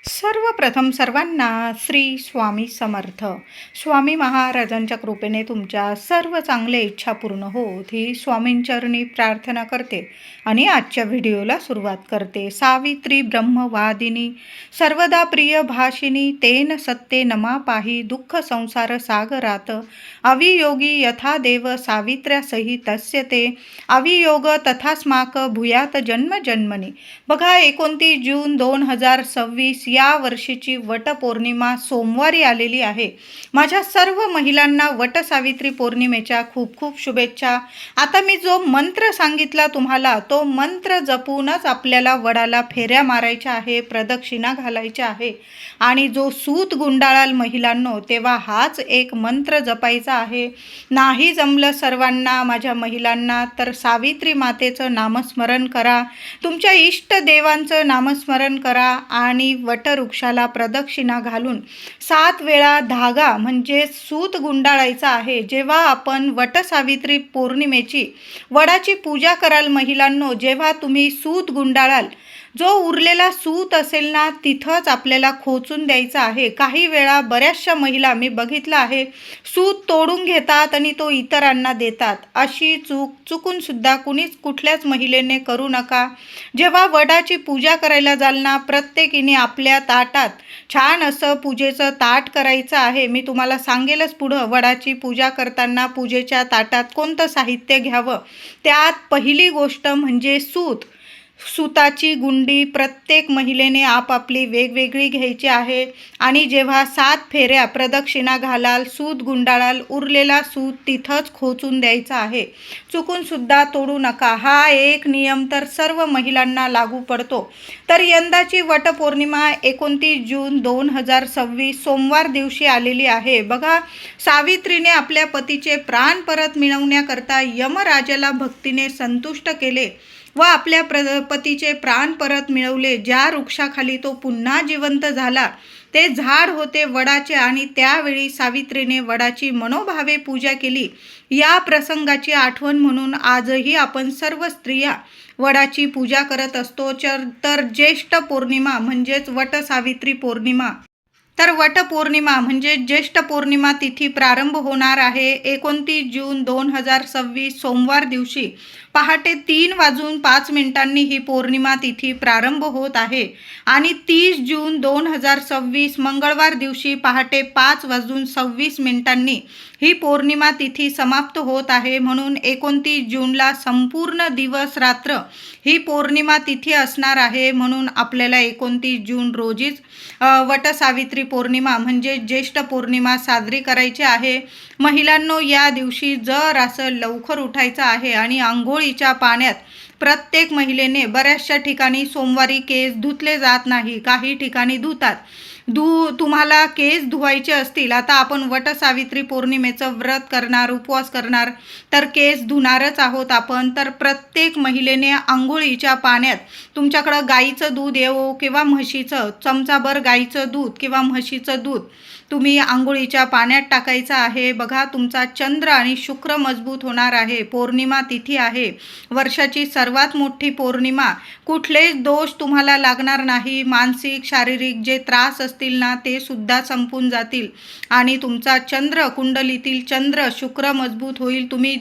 सर्वप्रथम सर्वांना श्री स्वामी समर्थ. स्वामी महाराजांच्या कृपेने तुमच्या सर्व चांगल्या इच्छा पूर्ण होत ही स्वामींचरणी प्रार्थना करते आणि आजच्या व्हिडिओला सुरुवात करते. सावित्री ब्रह्मवादिनी सर्वदा प्रिय भाषिनी तेन सत्ते नमा पाही दुःख संसार सागरात अवियोगी यथा देव सावित्र्यासही तस्य ते अवियोग तथास्माक भूयात जन्म जन्मनी. बघा 29 जून 2026 या वर्षीची वटपौर्णिमा सोमवारी आलेली आहे. माझ्या सर्व महिलांना वटसावित्री पौर्णिमेच्या खूप खूप शुभेच्छा. आता मी जो मंत्र सांगितला तुम्हाला तो मंत्र जपूनच आपल्याला वडाला फेऱ्या मारायच्या आहे, प्रदक्षिणा घालायच्या आहे आणि जो सूत गुंडाळाल महिलांनो तेव्हा हाच एक मंत्र जपायचा आहे. नाही जमलं सर्वांना माझ्या महिलांना तर सावित्री मातेचं नामस्मरण करा, तुमच्या इष्ट देवांचं नामस्मरण करा आणि वटवृक्षाला प्रदक्षिणा घालून 7 वेळा धागा म्हणजे सूत गुंडाळायचा आहे. जेव्हा आपण वटसावित्री पौर्णिमेची वडाची पूजा कराल महिलांनो, जेव्हा तुम्ही सूत गुंडाळाल जो उरलेला सूत असेल ना तिथंच आपल्याला खोचून द्यायचा आहे. काही वेळा बऱ्याचशा महिला मी बघितलं आहे सूत तोडून घेतात आणि तो इतरांना देतात. अशी चुकून सुद्धा कुठल्याच महिलेने करू नका. जेव्हा वडाची पूजा करायला जाल ना प्रत्येकीने आपल्या ताटात छान असं पूजेचं ताट करायचं आहे. मी तुम्हाला सांगेलच पुढं वडाची पूजा करताना पूजेच्या ताटात कोणतं साहित्य घ्यावं. त्यात पहिली गोष्ट म्हणजे सुताची गुंडी प्रत्येक महिलेने आपापली वेगवेगळी घ्यायची आहे आणि जेव्हा 7 फेऱ्या प्रदक्षिणा घालाल, सूत गुंडाळाल, उरलेला सूत तिथंच खोचून द्यायचा आहे. चुकून सुद्धा तोडू नका. हा एक नियम तर सर्व महिलांना लागू पडतो. तर यंदाची वटपौर्णिमा 29 जून 2026 सोमवार दिवशी आलेली आहे. बघा, सावित्रीने आपल्या पतीचे प्राण परत मिळवण्याकरता यमराजाला भक्तीने संतुष्ट केले व आपल्या पतीचे प्राण परत मिळवले. ज्या वृक्षाखाली तो पुन्हा जिवंत झाला ते झाड होते वडाचे आणि त्यावेळी सावित्रीने वडाची मनोभावे पूजा केली. या प्रसंगाची आठवण म्हणून आजही आपण सर्व स्त्रिया वडाची पूजा करत असतो. तर ज्येष्ठ पौर्णिमा म्हणजेच वटसावित्री पौर्णिमा वटपौर्णिमा म्हणजे ज्येष्ठ पौर्णिमा तिथी प्रारंभ होणार आहे 29 जून 2026 सोमवार दिवशी पहाटे 3:05 ही पौर्णिमा तिथी प्रारंभ होत आहे आणि 30 जून 2026 मंगळवार दिवशी पहाटे 5:26 ही पौर्णिमा तिथी समाप्त होत आहे. म्हणून 29 जूनला संपूर्ण दिवस रात्र ही पौर्णिमा तिथी असणार आहे. म्हणून आपल्याला 29 जून रोजीच वटसावित्री पौर्णिमा म्हणजे ज्येष्ठ पौर्णिमा साजरी करायची आहे. महिलांनो, या दिवशी जर असं लवकर उठायचं आहे आणि आंघोळीच्या पाण्यात प्रत्येक महिलेने बऱ्याचशा ठिकाणी सोमवारी केस धुतले जात नाही, काही ठिकाणी धुतात. तुम्हाला केस धुवायचे असतील, आता आपण वटसावित्री पौर्णिमेचं व्रत करणार, उपवास करणार तर केस धुणारच आहोत आपण. तर प्रत्येक महिलेने आंघोळीच्या पाण्यात तुमच्याकडं गाईचं दूध येवो किंवा म्हशीचं चमचाभर गाईचं दूध किंवा म्हशीचं दूध तुम्ही आंघोळीच्या पाण्यात टाकायचं आहे. बघा, तुमचा चंद्र आणि शुक्र मजबूत होणार आहे. पौर्णिमा तिथी आहे, वर्षाची सर्वात मोठी पौर्णिमा. कुठलेच दोष तुम्हाला लागणार नाही. मानसिक शारीरिक जे त्रास असतील ना ते सुद्धा संपून जातील आणि तुमचा चंद्र कुंडलीतील चंद्र शुक्र मजबूत होईल. तुम्ही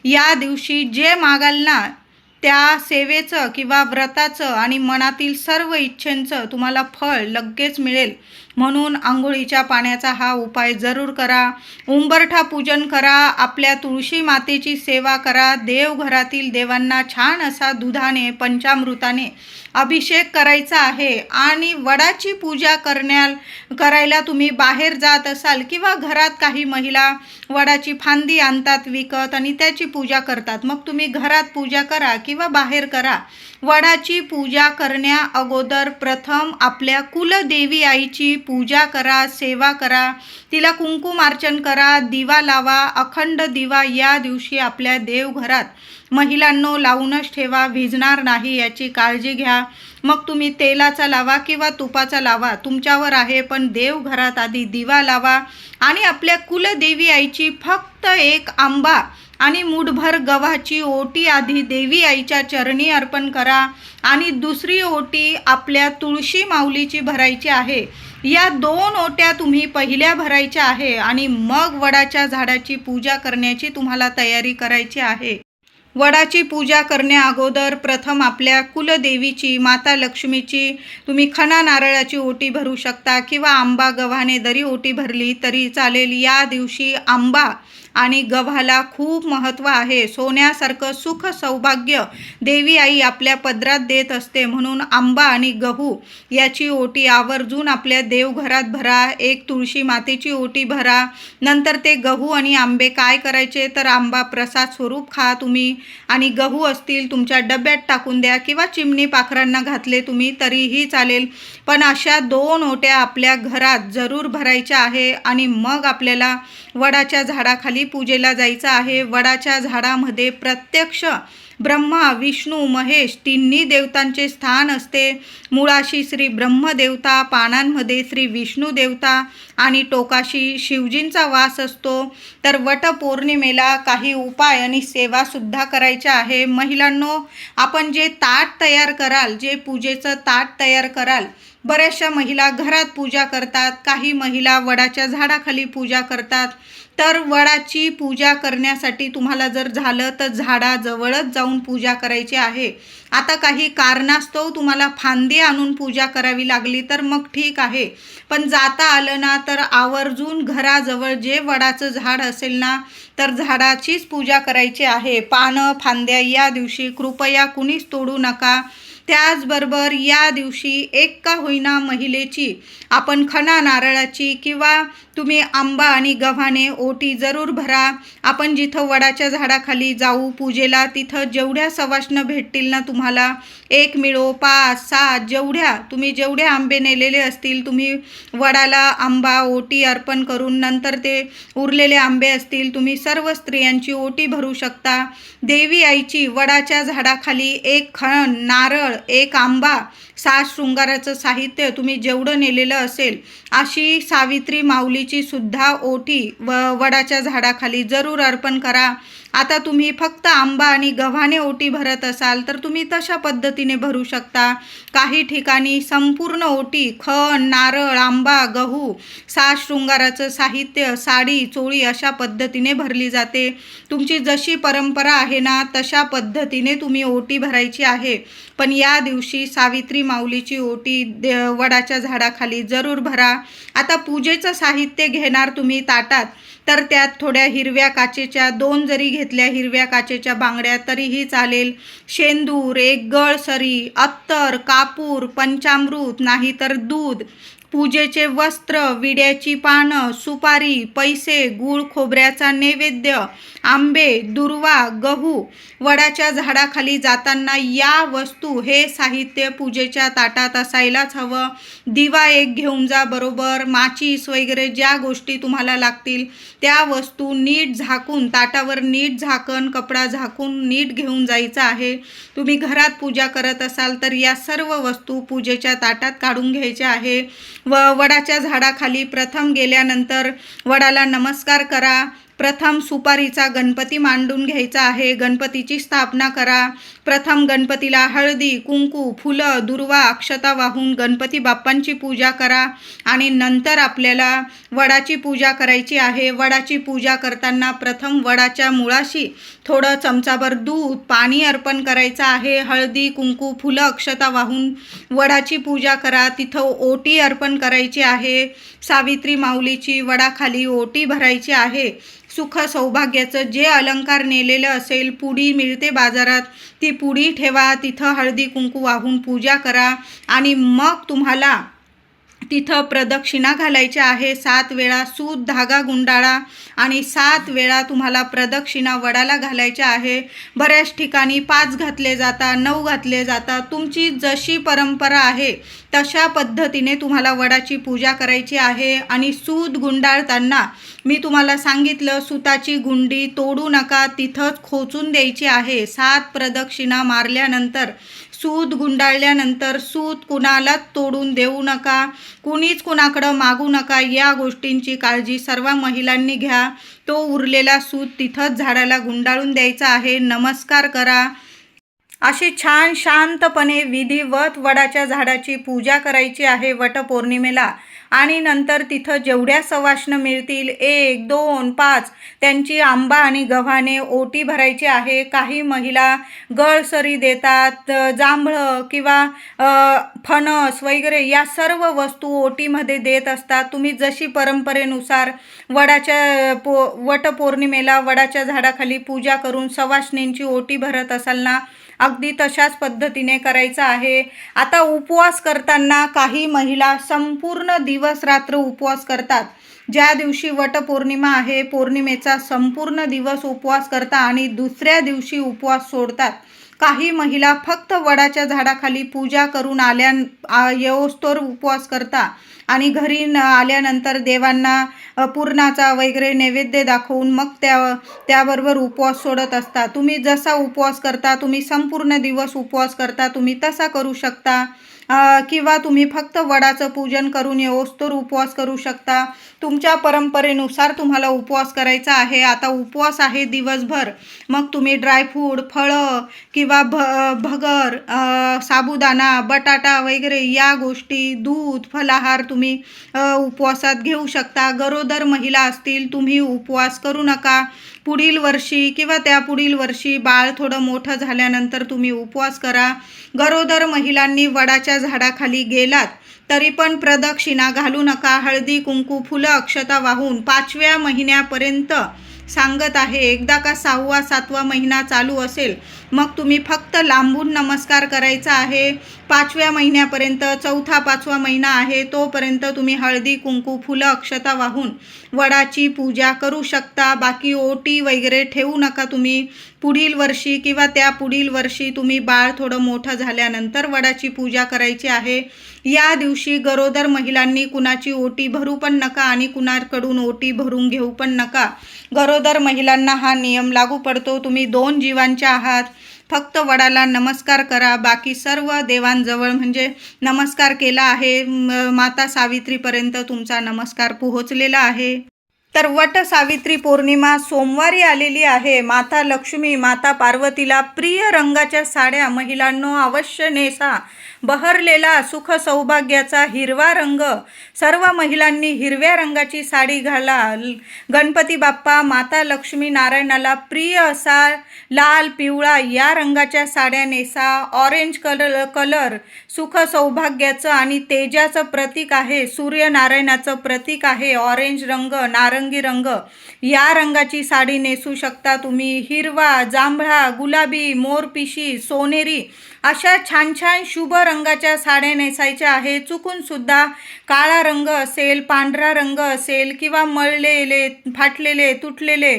या दिवशी जे मागाल ना त्या सेवेचं किंवा व्रताचं आणि मनातील सर्व इच्छेंचं तुम्हाला फळ लगेच मिळेल. म्हणून आंघोळीच्या पाण्याचा हा उपाय जरूर करा. उंबरठा पूजन करा, आपल्या तुळशी मातेची सेवा करा, देवघरातील देवांना छान असा दुधाने पंचामृताने अभिषेक करायचा आहे आणि वडाची पूजा करायला तुम्ही बाहेर जात असाल किंवा घरात काही महिला वडाची फांदी आणतात विकत आणि त्याची पूजा करतात, मग तुम्ही घरात पूजा करा किंवा बाहेर करा. वडाची पूजा करण्या अगोदर प्रथम आपल्या कुलदेवी आईची पूजा करा, सेवा करा, तिला कुंकुमार्चन करा, दिवा लावा. अखंड दिवा या दिवशी आपल्या देवघरात महिलांनो लावूनच ठेवा, विझणार नाही याची काळजी घ्या. मग तुम्ही तेलाचा लावा किंवा तुपाचा लावा, तुमच्यावर आहे, पण देवघरात आधी दिवा लावा आणि आपल्या कुलदेवी आईची फक्त एक आंबा आणि मूठभर गव्हाची ओटी आधी देवी आईच्या चरणी अर्पण करा आणि दुसरी ओटी आपल्या तुळशी माऊलीची भरायची आहे. या 2 ओट्या तुम्ही पहिल्या भरायच्या आहे आणि मग वडाच्या झाडाची पूजा करण्याची तुम्हाला तयारी करायची आहे. वडाची पूजा करण्या अगोदर प्रथम आपल्या कुलदेवीची माता लक्ष्मीची तुम्ही खणा नारळाची ओटी भरू शकता किंवा आंबा गव्हाने जरी ओटी भरली तरी चालेल. या दिवशी आंबा आणि गव्हाला खूप महत्त्व आहे. सोन्यासारखं सुख सौभाग्य देवी आई आपल्या पदरात देत असते, म्हणून आंबा आणि गहू याची ओटी आवर्जून आपल्या देवघरात भरा. एक तुळशी मातेची ओटी भरा. नंतर ते गहू आणि आंबे काय करायचे तर आंबा प्रसाद स्वरूप खा तुम्ही आणि गहू असतील तुमच्या डब्यात टाकून द्या किंवा चिमणी पाखरांना घातले तुम्ही तरीही चालेल. पण अशा 2 ओट्या आपल्या घरात जरूर भरायच्या आहे आणि मग आपल्याला वडाच्या झाडाखाली पूजेला जायचं आहे. वडाच्या झाडामध्ये प्रत्यक्ष ब्रह्मा विष्णू महेश तिन्ही देवतांचे स्थान असते. मुळाशी श्री ब्रह्मदेवता, पानांमध्ये श्री विष्णू देवता आणि टोकाशी शिवजींचा वास असतो. तर वटपौर्णिमेला काही उपाय आणि सेवासुद्धा करायच्या आहे. महिलांनो, आपण जे ताट तयार कराल, जे पूजेचं ताट तयार कराल, बऱ्याचशा महिला घरात पूजा करतात, काही महिला वडाच्या झाडाखाली पूजा करतात. तर वडाची पूजा करण्यासाठी तुम्हाला जर झालं तर झाडाजवळच जाऊन पूजा करायची आहे. आता काही कारणास्तव तुम्हाला फांदी आणून पूजा करावी लागली तर मग ठीक आहे, पण जाता आलं ना तर आवर्जून घराजवळ जे वडाचं झाड असेल ना तर झाडाचीच पूजा करायची आहे. पानं फांद्या या दिवशी कृपया कुणीच तोडू नका. त्याचबरोबर या दिवशी एक का होईना महिलेची आपण खणा नारळाची किंवा तुम्ही आंबा आणि गव्हाने ओटी जरूर भरा. आपण जिथं वडाच्या झाडाखाली जाऊ पूजेला तिथं जेवढ्या सवाष्ण भेटतील ना तुम्हाला, 1 मिळो 5 6 जेवढे आंबे नेलेले असतील तुम्ही वडाला आंबा ओटी अर्पण करून नंतर ते उरलेले आंबे असतील तुम्ही सर्व स्त्रियांची ओटी भरू शकता. देवी आईची वडाच्या झाडाखाली 1 खण नारळ, 1 आंबा, 7 शृंगाराचं साहित्य तुम्ही जेवढं नेलेलं असेल अशी सावित्री माऊलीची सुद्धा ओटी वडाच्या झाडाखाली जरूर अर्पण करा. आता तुम्ही फक्त आंबा आणि गव्हाने ओटी भरत असाल तर तुम्ही तशा पद्धतीने भरू शकता. काही ठिकाणी संपूर्ण ओटी खण नारळ आंबा गहू 7 शृंगाराचं साहित्य साडी चोळी अशा पद्धतीने भरली जाते. तुमची जशी परंपरा आहे ना तशा पद्धतीने तुम्ही ओटी भरायची आहे. पण या दिवशी सावित्री माऊलीची ओटी वडाच्या झाडाखाली जरूर भरा. आता पूजेचं साहित्य घेणार तुम्ही ताटात तर त्यात थोड्या हिरव्या काचेच्या 2 जरी घेतल्या हिरव्या काचेच्या बांगड्या तरीही चालेल. शेंदूर, 1 गळसरी, अत्तर, कापूर, पंचामृत नाही तर दूध, पूजेचे वस्त्र, विड्याची पानं, सुपारी, पैसे, गूळ खोबऱ्याचा नैवेद्य, आंबे, दुर्वा, गहू. वडाच्या झाडाखाली जाताना या वस्तू हे साहित्य पूजेच्या ताटात असायलाच हवं. दिवा 1 घेऊन जा बरोबर. माचीस वगैरे ज्या गोष्टी तुम्हाला लागतील त्या वस्तू नीट झाकून ताटावर नीट झाकण कपडा झाकून नीट घेऊन जायचं आहे. तुम्ही घरात पूजा करत असाल तर या सर्व वस्तू पूजेच्या ताटात काढून घ्यायच्या आहे. वडाच्या झाडाखाली प्रथम गेल्यानंतर वडाला नमस्कार करा. प्रथम सुपारीचा गणपती मांडून घ्यायचा आहे. गणपतीची स्थापना करा. प्रथम गणपतीला हळदी कुंकू फुलं दुर्वा अक्षता वाहून गणपती बाप्पांची पूजा करा आणि नंतर आपल्याला वडाची पूजा करायची आहे. वडाची पूजा करताना प्रथम वडाच्या मुळाशी थोडं चमचाभर दूध पाणी अर्पण करायचं आहे. हळदी कुंकू फुलं अक्षता वाहून वडाची पूजा करा. तिथं ओटी अर्पण करायची आहे. सावित्री माऊलीची वडाखाली ओटी भरायची आहे. सुख सौभाग्याचं जे अलंकार नेलेलं असेल पुडी मिळते बाजारात ती पुडी ठेवा. तिथं हळदी कुंकू वाहून पूजा करा आणि मग तुम्हाला तिथं प्रदक्षिणा घालायच्या आहे. 7 वेळा सूत धागा गुंडाळा आणि 7 वेळा तुम्हाला प्रदक्षिणा वडाला घालायच्या आहे. बऱ्याच ठिकाणी 5 घातले जातात 9 घातले जातात. तुमची जशी परंपरा आहे तशा पद्धतीने तुम्हाला वडाची पूजा करायची आहे. आणि सूत गुंडाळताना मी तुम्हाला सांगितलं सुताची गुंडी तोडू नका, तिथंच खोचून द्यायची आहे. 7 प्रदक्षिणा मारल्यानंतर सूत गुंडाळल्यानंतर सूत कुणालाच तोडून देऊ नका, कुणीच कुणाकडं मागू नका. या गोष्टींची काळजी सर्व महिलांनी घ्या. तो उरलेला सूत तिथंच झाडाला गुंडाळून द्यायचा आहे. नमस्कार करा. अशी छान शांतपणे विधिवत वडाच्या झाडाची पूजा करायची आहे वटपौर्णिमेला. आणि नंतर तिथं जेवढ्या सवाष्ण मिळतील 1, 2, 5 त्यांची आंबा आणि गव्हाने ओटी भरायची आहे. काही महिला गळसरी देतात, जांभळं किंवा फणस वगैरे या सर्व वस्तू ओटीमध्ये देत असतात. तुम्ही जशी परंपरेनुसार वटपौर्णिमेला वडाच्या झाडाखाली पूजा करून सवाष्णींची ओटी भरत असाल ना, अगदी तशाच पद्धतीने करायचं आहे. आता उपवास करताना काही महिला संपूर्ण दिवस रात्र उपवास करतात. ज्या दिवशी वटपौर्णिमा आहे, पौर्णिमेचा संपूर्ण दिवस उपवास करतात आणि दुसऱ्या दिवशी उपवास सोडतात. काही महिला फक्त वडाच्या झाडाखाली पूजा करून येऊस्तोवर उपवास करतात आणि घरी आल्यानंतर देवांना पुरणाचा वगैरे नैवेद्य दाखवून मग त्याबरोबर उपवास सोडत असता. तुम्ही जसा उपवास करता, तुम्ही संपूर्ण दिवस उपवास करता, तुम्ही तसा करू शकता. किंवा तुम्ही फक्त वडाचं पूजन करून येऊस्तोवर उपवास करू शकता. तुमच्या परंपरेनुसार तुम्हाला उपवास करायचा आहे. आता उपवास आहे दिवसभर, मग तुम्ही ड्रायफ्रूट, फळं किंवा भगर, साबुदाणा, बटाटा वगैरे या गोष्टी, दूध, फलाहार तुम्ही उपवासात घेऊ शकता. गरोदर महिला असतील, तुम्ही उपवास करू नका. पुढील वर्षी किंवा त्यापुढील वर्षी बाळ थोडं मोठं झाल्यानंतर तुम्ही उपवास करा. गरोदर महिलांनी वडाच्या झाडाखाली गेलात तरी पण प्रदक्षिणा घालू नका. हळदी, कुंकू, फुलं, अक्षता वाहून 5व्या महिन्यापर्यंत सांगत आहे. एकदा का 6वा 7वा महिना चालू असेल मग तुम्ही फक्त लांबून नमस्कार करायचा आहे. 5व्या महिन्यापर्यंत, 4था 5वा महिना आहे तोपर्यंत तुम्ही हळदी, कुंकू, फुलं, अक्षता वाहून वडाची पूजा करू शकता. बाकी ओटी वगैरे ठेवू नका तुम्ही. पुढील वर्षी किंवा त्या पुढील वर्षी तुम्ही बाळ थोडं मोठं झाल्यानंतर वडाची पूजा करायची आहे. या दिवशी गरोदर महिलांनी कुणाची ओटी भरू पण नका आणि कुणाकडून ओटी भरून घेऊ पण नका. गरोदर महिलांना हा नियम लागू पडतो. तुम्ही 2 जीवांच्या आहात. फक्त वडाला नमस्कार करा. बाकी सर्व देवांजवळ म्हणजे नमस्कार केला आहे. माता सावित्रीपर्यंत तुमचा नमस्कार पोहोचलेला आहे. तर वट सावित्री पौर्णिमा सोमवारी आलेली आहे. माता लक्ष्मी, माता पार्वतीला प्रिय रंगाच्या साड्या महिलांनो अवश्य नेसा. बहरलेला सुख सौभाग्याचा हिरवा रंग, सर्व महिलांनी हिरव्या रंगाची साडी घाला. गणपती बाप्पा, माता लक्ष्मी नारायणाला प्रिय असा लाल, पिवळा या रंगाच्या साड्या नेसा. ऑरेंज कलर सुख सौभाग्याचं आणि तेजाचं प्रतीक आहे. सूर्यनारायणाचं प्रतीक आहे. ऑरेंज रंग, नारंगी रंग या रंगाची साडी नेसू शकता तुम्ही. हिरवा, जांभळा, गुलाबी, मोरपिशी, सोनेरी अशा छान छान शुभ रंगाच्या साड्या नेसायच्या आहे. चुकून सुद्धा काळा रंग असेल, पांढरा रंग असेल किंवा मळलेले, फाटलेले, तुटलेले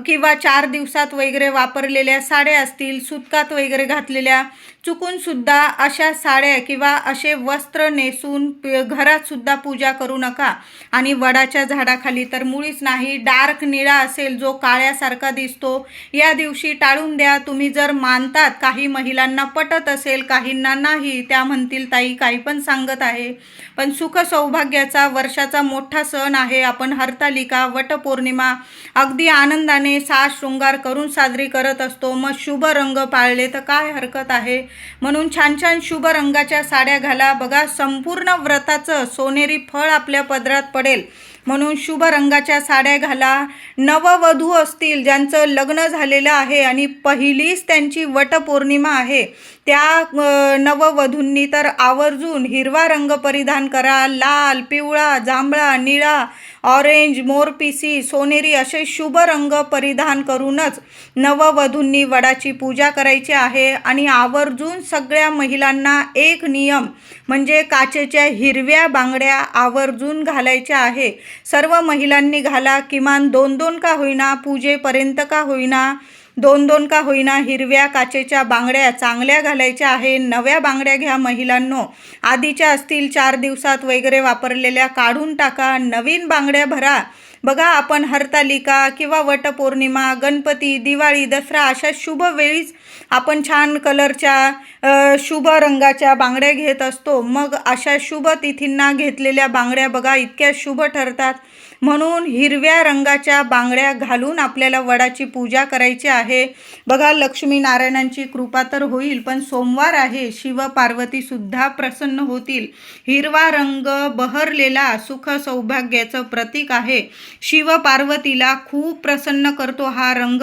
किंवा 4 दिवसात वगैरे वापरलेल्या साड्या असतील, सुतकात वगैरे घातलेल्या, चुकून सुद्धा अशा साड्या किंवा असे वस्त्र नेसून घरात सुद्धा पूजा करू नका. आणि वडाच्या झाडाखाली तर मुळीच नाही. डार्क निळा असेल जो काळ्यासारखा दिसतो या दिवशी टाळून द्या. तुम्ही जर मानतात, काही महिलांना पटत असेल, काहींना नाही, त्या म्हणतील ताई काही पण सांगत आहे, पण सुख सौभाग्याचा वर्षाचा मोठा सण आहे. आपण हरतालिका, वटपौर्णिमा अगदी आनंदाने साज शृंगार करून साजरी करत असतो. मग शुभ रंग पाळले तर काय हरकत आहे. म्हणून छान छान शुभ रंगाच्या साड्या घाला. बघा, संपूर्ण व्रताचं सोनेरी फळ आपल्या पदरात पडेल म्हणून शुभ रंगाच्या साड्या घाला. नववधू असतील, ज्यांचं लग्न झालेलं आहे आणि पहिलीच त्यांची वटपौर्णिमा आहे, त्या नववधूंनी तर आवर्जून हिरवा रंग परिधान करा. लाल, पिवळा, जांभळा, निळा, ऑरेंज, मोरपिसी, सोनेरी असे शुभ रंग परिधान करूनच नववधूंनी वडाची पूजा करायची आहे. आणि आवर्जून सगळ्या महिलांना एक नियम म्हणजे काचेच्या हिरव्या बांगड्या आवर्जून घालायच्या आहे. सर्व महिलांनी घाला. किमान 2-2 का होईना, पूजेपर्यंत का होईना, 2-2 का होईना हिरव्या काचेच्या बांगड्या चांगल्या घालायच्या आहे. नव्या बांगड्या घ्या महिलांनो. आधीच्या असतील 4 दिवसात वगैरे वापरलेल्या काढून टाका. नवीन बांगड्या भरा. बघा, आपण हरतालिका किंवा वटपौर्णिमा, गणपती, दिवाळी, दसरा अशा शुभ वेळीच आपण छान कलरच्या शुभ रंगाच्या बांगड्या घेत असतो. मग अशा शुभ तिथींना घेतलेल्या बांगड्या बघा इतक्या शुभ ठरतात. म्हणून हिरव्या रंगाच्या बांगड्या घालून आपल्याला वडाची पूजा करायची आहे. बघा, लक्ष्मीनारायणांची कृपा तर होईल, पण सोमवार आहे, शिव पार्वतीसुद्धा प्रसन्न होतील. हिरवा रंग बहरलेला सुख सौभाग्याचं प्रतीक आहे. शिव पार्वतीला खूप प्रसन्न करतो हा रंग.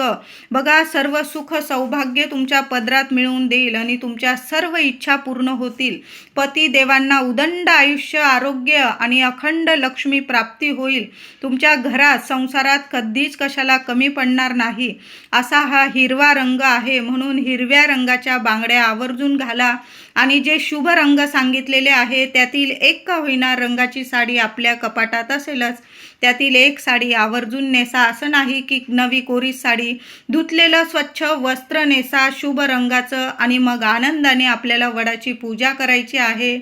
बघा, सर्व सुख सौभाग्य तुमच्या पदरात मिळवून देईल आणि तुमच्या सर्व इच्छा पूर्ण होतील. पती देवांना उदंड आयुष्य, आरोग्य आणि अखंड लक्ष्मी प्राप्ती होईल. तुमच्या घरात, संसारात कधीच कशाला कमी पडणार नाही असा हा हिरवा रंग आहे. म्हणून हिरव्या रंगाच्या बांगड्या आवर्जून घाला आणि जे शुभ रंग सांगितलेले आहे त्यातील एक का होईना रंगाची साडी आपल्या कपाटात असेलच, त्यातील एक साडी आवर्जून नेसा. असं नाही की नवी कोरी साडी, धुतलेलं स्वच्छ वस्त्र नेसा शुभ रंगाचं आणि मग आनंदाने आपल्याला वडाची पूजा करायची आहे.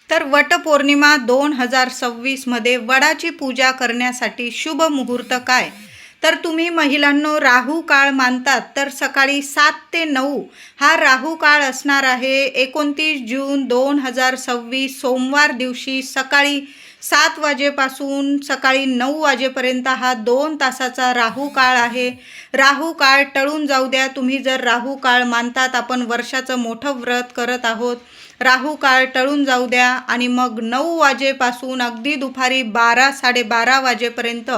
तर वटपौर्णिमा 2026 मध्ये वडाची पूजा करण्यासाठी शुभ मुहूर्त काय? तर तुम्ही महिलांनो राहू काळ मानतात तर सकाळी 7 ते 9 हा राहू काळ असणार आहे. 29 जून 2026 सोमवार दिवशी सकाळी 7 वाजेपासून सकाळी 9 वाजेपर्यंत हा 2 तासाचा राहू काळ आहे. राहू काळ टळून जाऊ द्या. तुम्ही जर राहू काळ मानतात, आपण वर्षाचं मोठं व्रत करत आहोत, राहू काळ टळून जाऊ द्या आणि मग 9 वाजेपासून अगदी दुपारी 12-12:30 वाजेपर्यंत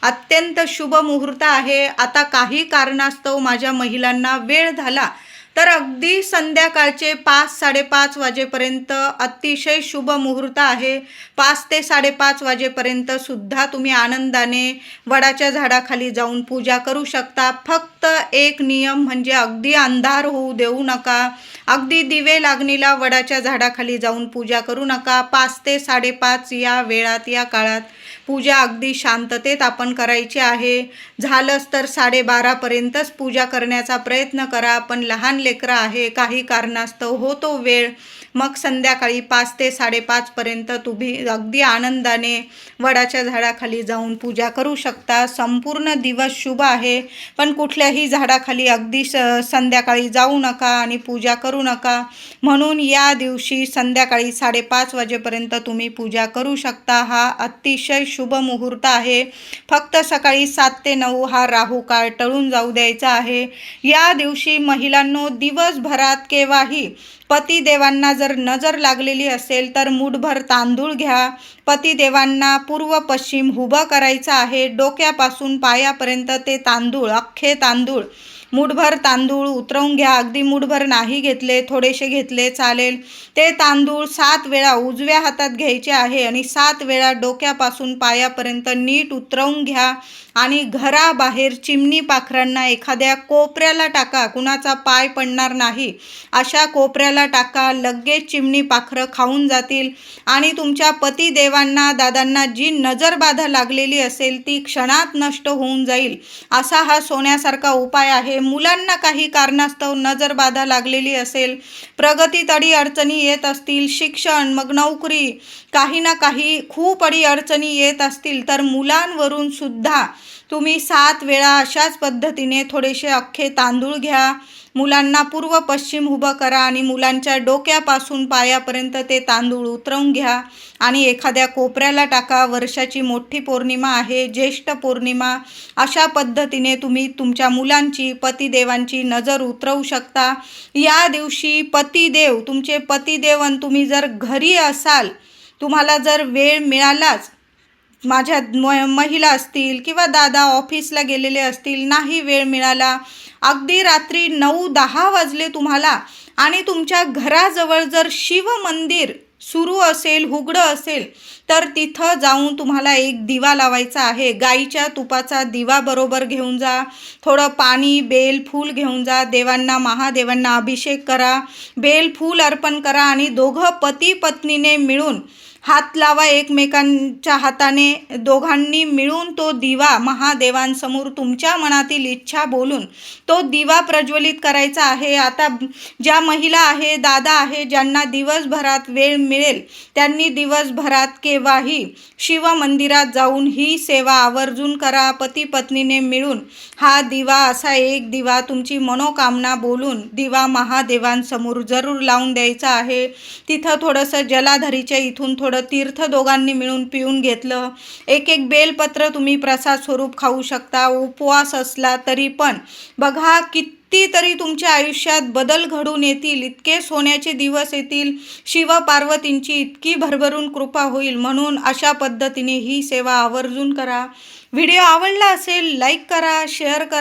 अत्यंत शुभ मुहूर्त आहे. आता काही कारणास्तव माझ्या महिलांना वेळ झाला तर अगदी संध्याकाळचे 5-5:30 वाजेपर्यंत अतिशय शुभ मुहूर्त आहे. 5 ते 5:30 वाजेपर्यंत सुद्धा तुम्ही आनंदाने वडाच्या झाडाखाली जाऊन पूजा करू शकता. फक्त एक नियम म्हणजे अगदी अंधार होऊ देऊ नका. अगदी दिवे लागणीला वडाच्या झाडाखाली जाऊन पूजा करू नका. 5 ते 5:30 या वेळात, या काळात पूजा अगदी शांततेत आपण करायची आहे. झालंच तर 12:30पर्यंतच पूजा करण्याचा प्रयत्न करा. पण लहान लेकरं आहे, काही कारणास्तव होतो वेळ, मग संध्याकाळी 5 ते 5:30पर्यंत तुम्ही अगदी आनंदाने वडाच्या झाडाखाली जाऊन पूजा करू शकता. संपूर्ण दिवस शुभ आहे, पण कुठल्याही झाडाखाली अगदी संध्याकाळी जाऊ नका आणि पूजा करू नका. म्हणून या दिवशी संध्याकाळी 5:30 वाजेपर्यंत तुम्ही पूजा करू शकता. हा अतिशय शुभ मुहूर्त आहे. फक्त सकाळी 7 ते 9 हा राहू काळ टळून जाऊ द्यायचा आहे. या दिवशी महिलांनो दिवसभरात केव्हाही पतिदेवांना जर नजर लागलेली असेल तर मूठभर तांदूळ घ्या. पतिदेवांना पूर्व पश्चिम उभं करायचं आहे. डोक्यापासून पायापर्यंत ते तांदूळ, अख्खे तांदूळ, मूठभर तांदूळ उतरवून घ्या. अगदी मूठभर नाही घेतले, थोडेसे घेतले चालेल. ते तांदूळ 7 वेळा उजव्या हातात घ्यायचे आहे आणि 7 वेळा डोक्यापासून पायापर्यंत नीट उतरवून घ्या आणि घराबाहेर चिमणी पाखरांना एखाद्या कोपऱ्याला टाका. कुणाचा पाय पडणार नाही अशा कोपऱ्याला टाका. लगेच चिमणी पाखरं खाऊन जातील आणि तुमच्या पतिदेवांना, दादांना जी नजरबाधा लागलेली असेल ती क्षणात नष्ट होऊन जाईल. असा हा सोन्यासारखा उपाय आहे. मुलांना काही कारणास्तव नजरबाधा लागलेली असेल, प्रगतीत अडीअडचणी येत असतील, शिक्षण, मग नोकरी, काही ना काही खूप अडीअडचणी येत असतील तर मुलांवरून सुद्धा तुम्ही 7 वेळा अशाच पद्धतीने थोडेसे अख्खे तांदूळ घ्या. मुलांना पूर्व पश्चिम उभं करा आणि मुलांच्या डोक्यापासून पायापर्यंत ते तांदूळ उतरवून घ्या आणि एखाद्या कोपऱ्याला टाका. वर्षाची मोठी पौर्णिमा आहे, ज्येष्ठ पौर्णिमा, अशा पद्धतीने तुम्ही तुमच्या मुलांची, पतिदेवांची नजर उतरवू शकता. या दिवशी पतिदेव, तुमचे पतिदेव आणि तुम्ही जर घरी असाल, तुम्हाला जर वेळ मिळालाच, माझ्या महिला असतील किंवा दादा ऑफिसला गेलेले असतील, नाही वेळ मिळाला, अगदी रात्री 9-10 वाजले तुम्हाला आणि तुमच्या घराजवळ जर शिव मंदिर सुरू असेल, उघडं असेल, तर तिथं जाऊन तुम्हाला एक दिवा लावायचा आहे. गाईच्या तुपाचा दिवा बरोबर घेऊन जा. थोडं पाणी, बेल, फूल घेऊन जा. देवांना, महादेवांना अभिषेक करा, बेल, फूल अर्पण करा आणि दोघं पती पत्नीने मिळून हात लावा एकमेकांच्या हाताने, दोघांनी मिळून तो दिवा महादेवांसमोर तुमच्या मनातील इच्छा बोलून तो दिवा प्रज्वलित करायचा आहे. आता ज्या महिला आहे, दादा आहे, ज्यांना दिवसभरात वेळ मिळेल त्यांनी दिवसभरात केव्हाही शिवमंदिरात जाऊन ही सेवा आवर्जून करा. पती पत्नीने मिळून हा दिवा, असा एक दिवा तुमची मनोकामना बोलून दिवा महादेवांसमोर जरूर लावून द्यायचा आहे. तिथं थोडंसं जलाधरीच्या इथून थोडं तीर्थ दोघांनी मिळून पिऊन घेतलं. एक एक बेलपत्र तुम्ही प्रसाद स्वरूप खाऊ शकता. उपवास असला तरी पण बघा कितीतरी तुमच्या आयुष्यात बदल घडून येतील, इतके सोन्याचे दिवस येतील, शिवपार्वतींची इतकी भरभरून कृपा होईल. म्हणून अशा पद्धतीने ही सेवा आवर्जून करा. व्हिडिओ आवडला असेल लाईक करा, शेअर करा.